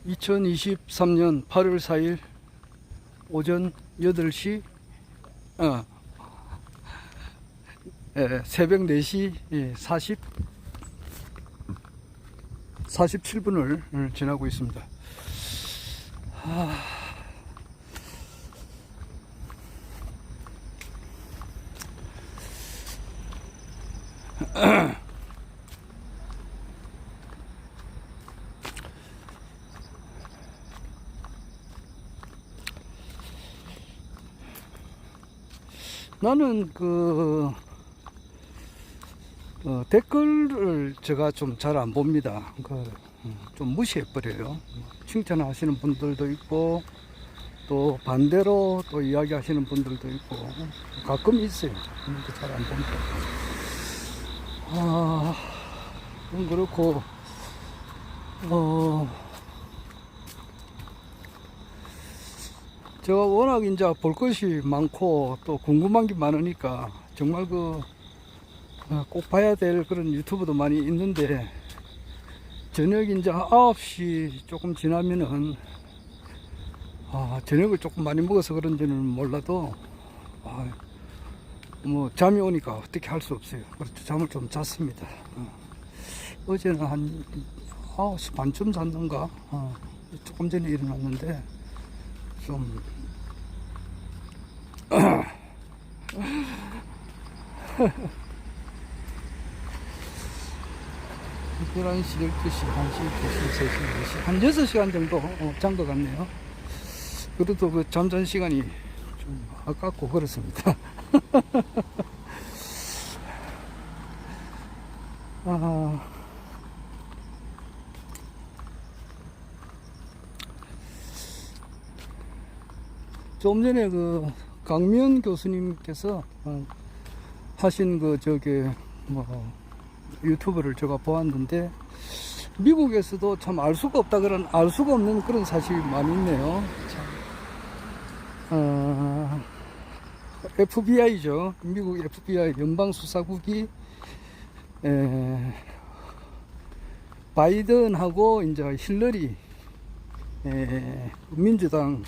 2023년 8월 4일 오전 8시 새벽 4시 47분을 지나고 있습니다. 나는 댓글을 제가 좀 잘 안 봅니다. 좀 무시해 버려요. 칭찬하시는 분들도 있고 또 반대로 또 이야기하시는 분들도 있고 가끔 있어요. 근데 잘 안 봅니다. 그럼 그렇고 제가 워낙 이제 볼 것이 많고 또 궁금한 게 많으니까 정말 꼭 봐야 될 그런 유튜브도 많이 있는데, 저녁 이제 9시 조금 지나면은 저녁을 조금 많이 먹어서 그런지는 몰라도 뭐 잠이 오니까 어떻게 할 수 없어요. 그래서 잠을 좀 잤습니다. 어제는 한 9시 반쯤 잤는가, 조금 전에 일어났는데 좀 11시, 12시, 1시, 2시, 3시, 4시 한 6시간 정도 잔 것 같네요. 그래도 잠잔 시간이 좀 아깝고 그렇습니다. 좀 전에 강미연 교수님께서 하신 유튜브를 제가 보았는데, 미국에서도 참 알 수가 없는 그런 사실이 많이 있네요. FBI죠. 미국 FBI 연방수사국이 바이든하고 이제 힐러리 민주당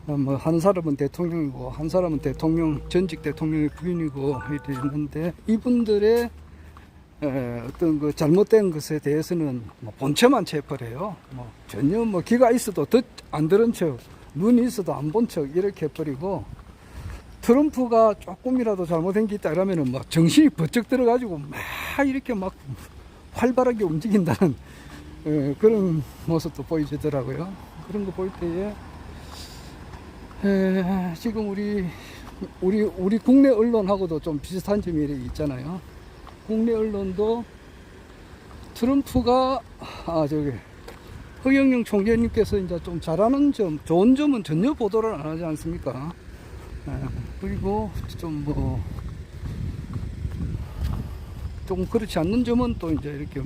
한 사람은 대통령이고 한 사람은 전직 대통령의 부인이고 이렇게 있는데, 이분들의 어떤 잘못된 것에 대해서는 본체만 체포해요. 전혀 귀가 있어도 안 들은 척, 눈이 있어도 안 본 척 이렇게 해버리고, 트럼프가 조금이라도 잘못된 게 있다 그러면은 정신이 번쩍 들어가지고 이렇게 활발하게 움직인다는 그런 모습도 보이더라고요. 그런 거 볼 때에 지금 우리 국내 언론하고도 좀 비슷한 점이 있잖아요. 국내 언론도 트럼프가 허경영 총재님께서 이제 좀 잘하는 점, 좋은 점은 전혀 보도를 안 하지 않습니까? 그리고 좀 그렇지 않는 점은 또 이제 이렇게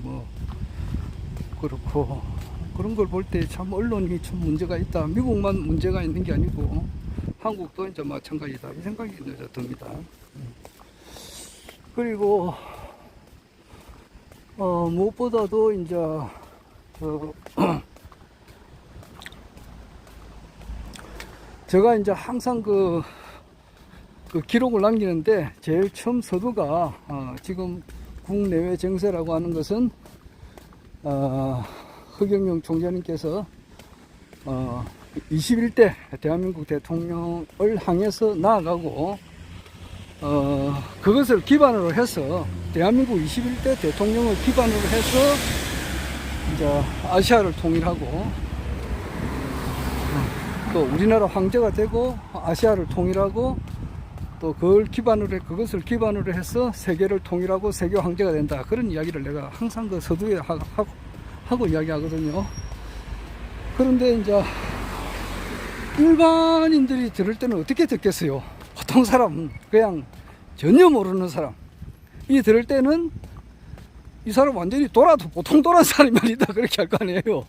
그렇고, 그런 걸 볼 때 참 언론이 좀 문제가 있다. 미국만 문제가 있는 게 아니고 한국도 이제 마찬가지다, 이 생각이 이제 듭니다. 그리고 무엇보다도 이제 제가 이제 항상 기록을 남기는데, 제일 처음 서두가 지금 국내외 정세라고 하는 것은 허경영 총재님께서 21대 대한민국 대통령을 향해서 나아가고, 그것을 기반으로 해서 대한민국 21대 대통령을 기반으로 해서 이제 아시아를 통일하고, 또 우리나라 황제가 되고 아시아를 통일하고, 또 그것을 기반으로 해서 세계를 통일하고 세계 황제가 된다, 그런 이야기를 내가 항상 서두에 하고 이야기하거든요. 그런데 이제 일반인들이 들을 때는 어떻게 듣겠어요? 보통 사람은, 그냥 전혀 모르는 사람이 들을 때는 이 사람 완전히 보통 돌아온 사람이 아니다, 그렇게 할 거 아니에요.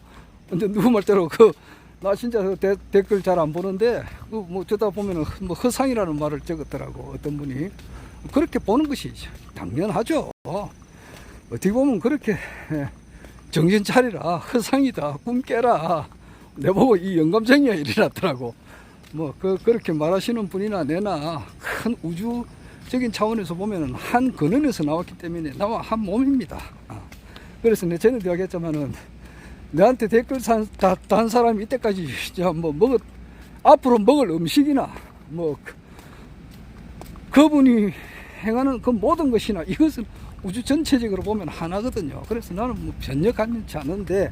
근데 누구 말대로 나 진짜 댓글 잘 안 보는데 듣다 보면은 허상이라는 말을 적었더라고, 어떤 분이. 그렇게 보는 것이 당연하죠. 어떻게 보면 그렇게 정신 차리라, 허상이다, 꿈 깨라, 내보고 이 영감쟁이야 이래놨더라고. 뭐 그렇게 말하시는 분이나 내나 큰 우주적인 차원에서 보면은 한 근원에서 나왔기 때문에 나와 한 몸입니다. 그래서 내 전에도 이야기했지만은 내한테 댓글 단 사람이 이때까지 뭐 앞으로 먹을 음식이나 뭐 그분이 행하는 그 모든 것이나 이것은 우주 전체적으로 보면 하나거든요. 그래서 나는 뭐 변력하지 않은데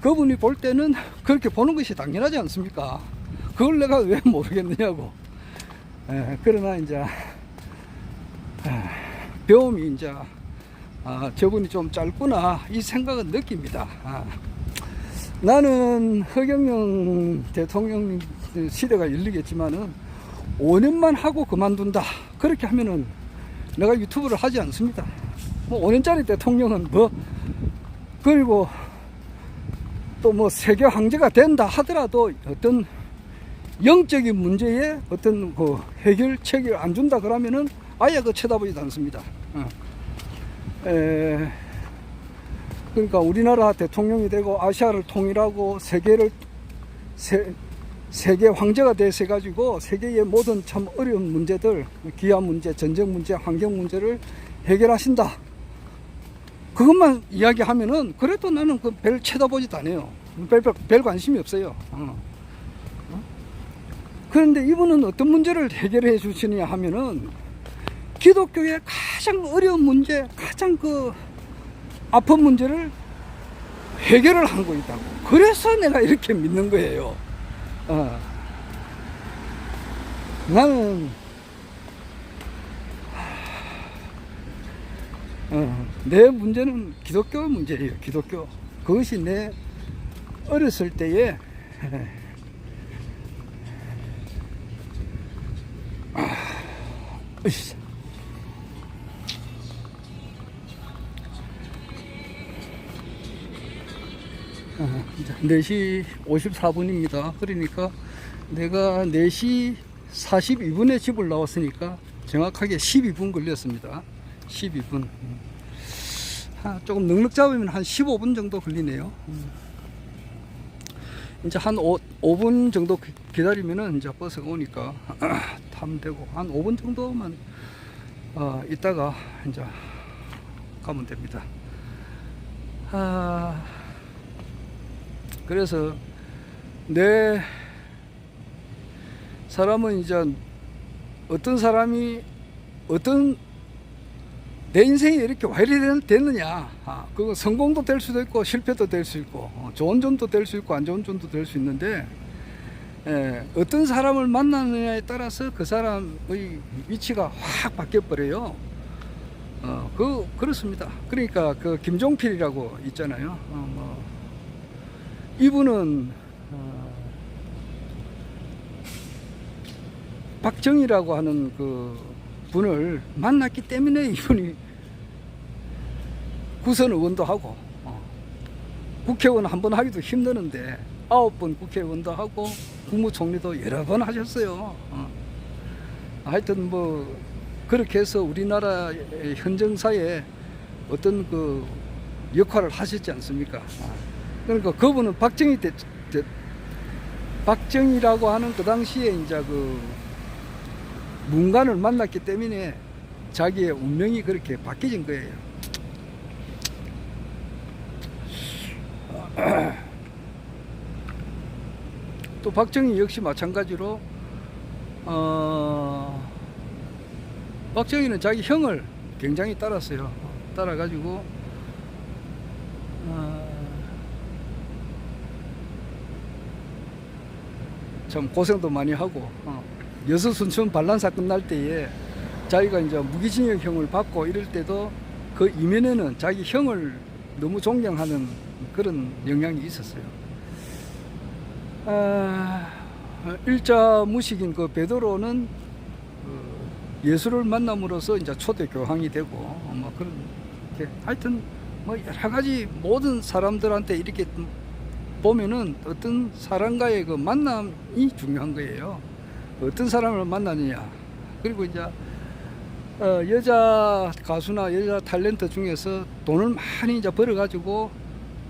그분이 볼 때는 그렇게 보는 것이 당연하지 않습니까? 그걸 내가 왜 모르겠느냐고. 그러나 이제 배움이 이제 저분이 좀 짧구나 이 생각은 느낍니다. 나는 허경영 대통령 시대가 열리겠지만은 5년만 하고 그만둔다 그렇게 하면은 내가 유튜브를 하지 않습니다. 뭐 5년짜리 대통령은 뭐 그리고 또 뭐 세계 황제가 된다 하더라도 어떤 영적인 문제에 어떤 그 해결책을 안 준다 그러면은 아예 그 쳐다보지도 않습니다. 그러니까 우리나라 대통령이 되고 아시아를 통일하고 세계 황제가 돼서 가지고 세계의 모든 참 어려운 문제들, 기아 문제, 전쟁 문제, 환경 문제를 해결하신다. 그것만 이야기하면은 그래도 나는 그 별 쳐다보지도 않아요. 별 관심이 없어요. 그런데 이분은 어떤 문제를 해결해 주시느냐 하면은 기독교의 가장 어려운 문제, 가장 그 아픈 문제를 해결을 하고 있다고. 그래서 내가 이렇게 믿는 거예요. 나는 내 문제는 기독교 문제예요. 기독교. 그것이 내 어렸을 때에 으쌰. 4시 54분입니다. 그러니까 내가 4시 42분에 집을 나왔으니까 정확하게 12분 걸렸습니다. 12분. 조금 넉넉 잡으면 한 15분 정도 걸리네요. 이제 한 5분 정도 기다리면은 이제 버스가 오니까 타면 되고, 한 5분 정도만 있다가 이제 가면 됩니다. 그래서 내 사람은 이제 어떤 사람이 내 인생이 이렇게 왜 이렇게 됐느냐, 그거 성공도 될 수도 있고 실패도 될 수 있고 좋은 점도 될 수 있고 안 좋은 점도 될 수 있는데, 어떤 사람을 만나느냐에 따라서 그 사람의 위치가 확 바뀌어 버려요. 그렇습니다. 그러니까 그 김종필이라고 있잖아요. 이분은 박정희라고 하는 그 분을 만났기 때문에 이분이 구선 의원도 하고, 국회의원 한 번 하기도 힘드는데 9번 국회의원도 하고 국무총리도 여러 번 하셨어요. 하여튼 뭐 그렇게 해서 우리나라의 현정사에 어떤 그 역할을 하셨지 않습니까? 그러니까 그분은 박정희라고 하는 그 당시에 이제 그 문관을 만났기 때문에 자기의 운명이 그렇게 바뀌어진 거예요. 또 박정희 역시 마찬가지로 박정희는 자기 형을 굉장히 따랐어요. 따라가지고 참 고생도 많이 하고, 여수순천 반란사 끝날 때에 자기가 이제 무기징역형을 받고 이럴 때도 그 이면에는 자기 형을 너무 존경하는 그런 영향이 있었어요. 일자 무식인 그 베드로는 예수를 만남으로써 이제 초대 교황이 되고, 뭐 그런, 하여튼 뭐 여러 가지 모든 사람들한테 이렇게 보면은 어떤 사람과의 그 만남이 중요한 거예요. 어떤 사람을 만나느냐. 그리고 이제 여자 가수나 여자 탤런트 중에서 돈을 많이 이제 벌어가지고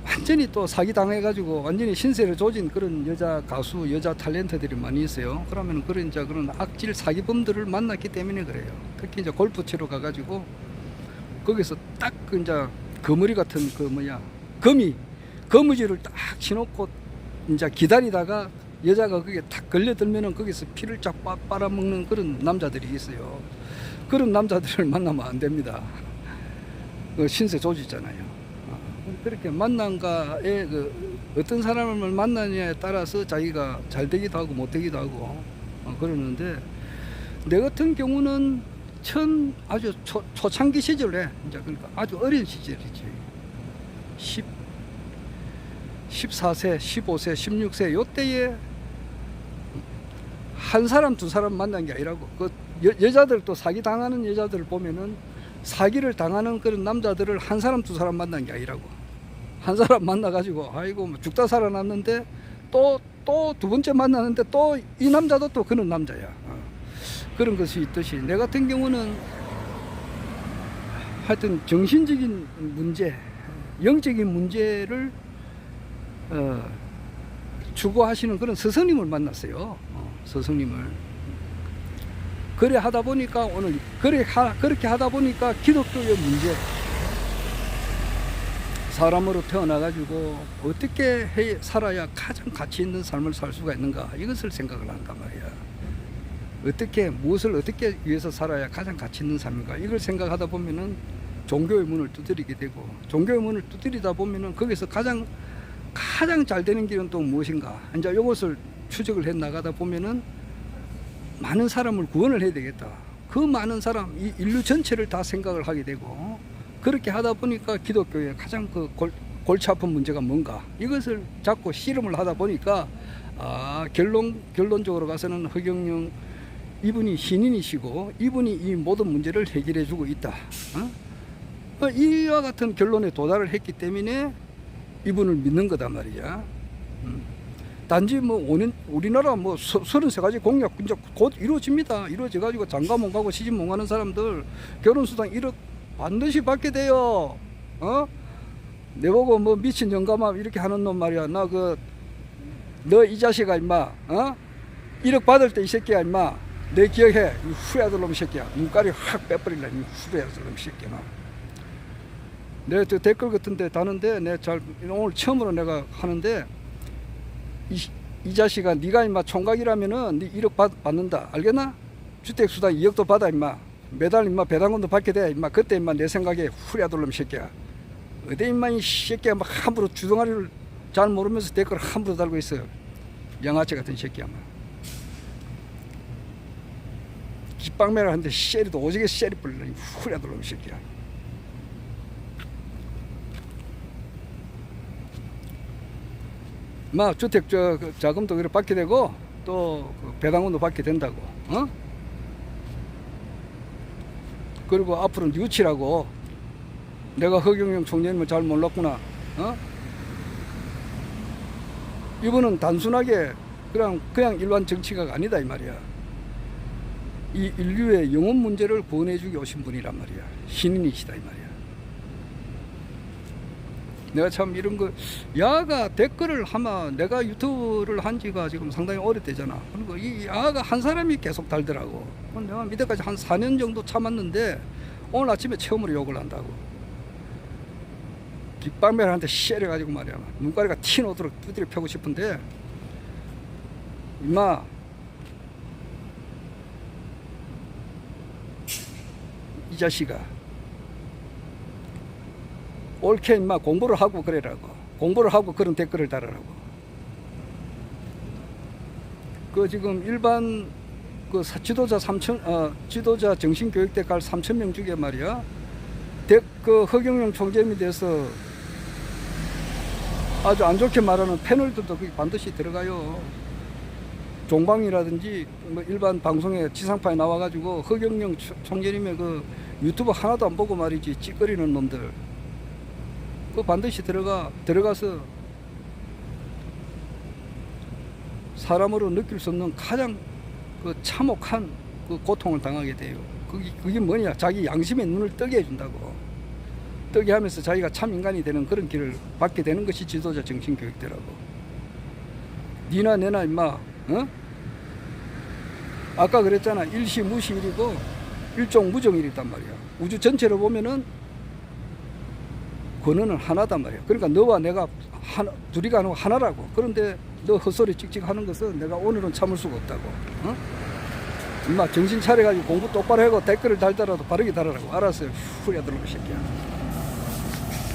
완전히 또 사기 당해가지고 완전히 신세를 조진 그런 여자 가수, 여자 탤런트들이 많이 있어요. 그러면 그런 이제 그런 악질 사기범들을 만났기 때문에 그래요. 특히 이제 골프 치러 가가지고 거기서 딱 그 이제 거머리 같은 그 뭐야 거무줄을 딱 치놓고 이제 기다리다가 여자가 거기에 탁 걸려들면은 거기서 피를 쫙 빨아먹는 그런 남자들이 있어요. 그런 남자들을 만나면 안 됩니다. 그 신세 조지잖아요. 그렇게 만난가에 그 어떤 사람을 만나느냐에 따라서 자기가 잘 되기도 하고 못 되기도 하고 그러는데, 내 같은 경우는 아주 초창기 시절에 이제 그러니까 아주 어린 시절이지. 14세, 15세, 16세 요때에 한 사람 두 사람 만난 게 아니라고. 그 여자들 또 사기 당하는 여자들을 보면은 사기를 당하는 그런 남자들을 한 사람 두 사람 만난 게 아니라고. 한 사람 만나가지고 아이고 뭐 죽다 살아났는데 또 두 번째 만나는데 또 이 남자도 또 그런 남자야. 그런 것이 있듯이 내 같은 경우는 하여튼 정신적인 문제, 영적인 문제를 추구하시는 그런 스승님을 만났어요. 스승님을. 그래 하다 보니까 오늘 그렇게 하다 보니까 기독교의 문제, 사람으로 태어나가지고 어떻게 살아야 가장 가치 있는 삶을 살 수가 있는가, 이것을 생각을 한단 말이야. 무엇을 어떻게 위해서 살아야 가장 가치 있는 삶인가, 이걸 생각하다 보면은 종교의 문을 두드리게 되고, 종교의 문을 두드리다 보면은 거기서 가장 잘 되는 길은 또 무엇인가, 이제 이것을 추적을 해 나가다 보면은 많은 사람을 구원을 해야 되겠다. 그 많은 사람, 이 인류 전체를 다 생각을 하게 되고, 그렇게 하다 보니까 기독교의 가장 그 골치 아픈 문제가 뭔가, 이것을 자꾸 실험을 하다 보니까 결론적으로 가서는 허경영 이분이 신인이시고 이분이 이 모든 문제를 해결해 주고 있다. 이와 같은 결론에 도달을 했기 때문에 이분을 믿는 거단 말이야. 단지 뭐 우리나라 뭐 33가지 공약 이제 곧 이루어집니다. 이루어져 가지고 장가 못 가고 시집 못 가는 사람들 결혼수당 1억 반드시 받게 돼요. 내보고 뭐 미친 영감아 이렇게 하는 놈 말이야. 너 이 자식아 임마, 1억 받을 때 이 새끼야 임마, 내 기억해. 이 후레아들 놈 새끼야. 눈깔이 확 빼버릴라. 이 후레아들 놈 새끼야. 내가 저 댓글 같은데 다는데 오늘 처음으로 내가 하는데, 이 자식아 네가 임마 총각이라면은 네 1억 받는다. 알겠나? 주택수당 2억도 받아 임마. 매달 임마 배당금도 받게 돼 임마. 그때 임마 내 생각에 후레아들 놈 새끼야. 어디 임마 이 새끼야 막 함부로 주둥아리를 잘 모르면서 댓글을 함부로 달고 있어. 양아치 같은 새끼야. 깃방매를 하는데 쉐리도 오지게 쉐리 뿌리려. 후레아들 놈 새끼야. 막 주택 자금도 그래 받게 되고 또 배당금도 받게 된다고. 그리고 앞으로는 유치라고. 내가 허경영 총재님을 잘 몰랐구나. 이분은 단순하게 그냥 일반 정치가가 아니다 이 말이야. 이 인류의 영혼 문제를 구원해주기 오신 분이란 말이야. 신인이시다 이 말이야. 내가 참 이런 거, 야가 댓글을 하면, 내가 유튜브를 한 지가 지금 상당히 오래되잖아. 그리고 이 야가 한 사람이 계속 달더라고. 내가 밑에까지 한 4년 정도 참았는데 오늘 아침에 처음으로 욕을 한다고. 깃방매한테 쉐려가지고 말이야. 눈가리가 튀노도록 두드려 펴고 싶은데, 임마 이 자식아, 옳게 임마 공부를 하고 그래라고. 공부를 하고 그런 댓글을 달으라고. 지금 일반 지도자 정신교육대 갈 3,000명 중에 말이야, 허경영 총재님에 대해서 아주 안 좋게 말하는 패널들도 거기 반드시 들어가요. 종방이라든지 뭐 일반 방송에 지상파에 나와가지고 허경영 총재님의 유튜브 하나도 안 보고 말이지 찌꺼리는 놈들, 반드시 들어가서 사람으로 느낄 수 없는 가장 참혹한 고통을 당하게 돼요. 그게 뭐냐? 자기 양심의 눈을 뜨게 해준다고. 뜨게 하면서 자기가 참 인간이 되는 그런 길을 받게 되는 것이 지도자 정신교육대라고. 니나 내나 임마, 어? 아까 그랬잖아. 일시무시일이고 일종무종일이단 말이야. 우주 전체로 보면은 권한은 하나단 말이야. 그러니까 너와 내가 둘이가 아니고 하나라고. 그런데 너 헛소리 찍찍 하는 것은 내가 오늘은 참을 수가 없다고. 어? 임마 정신 차려가지고 공부 똑바로 하고 댓글을 달더라도 바르게 달으라고. 알았어요. 후려들어 새끼야.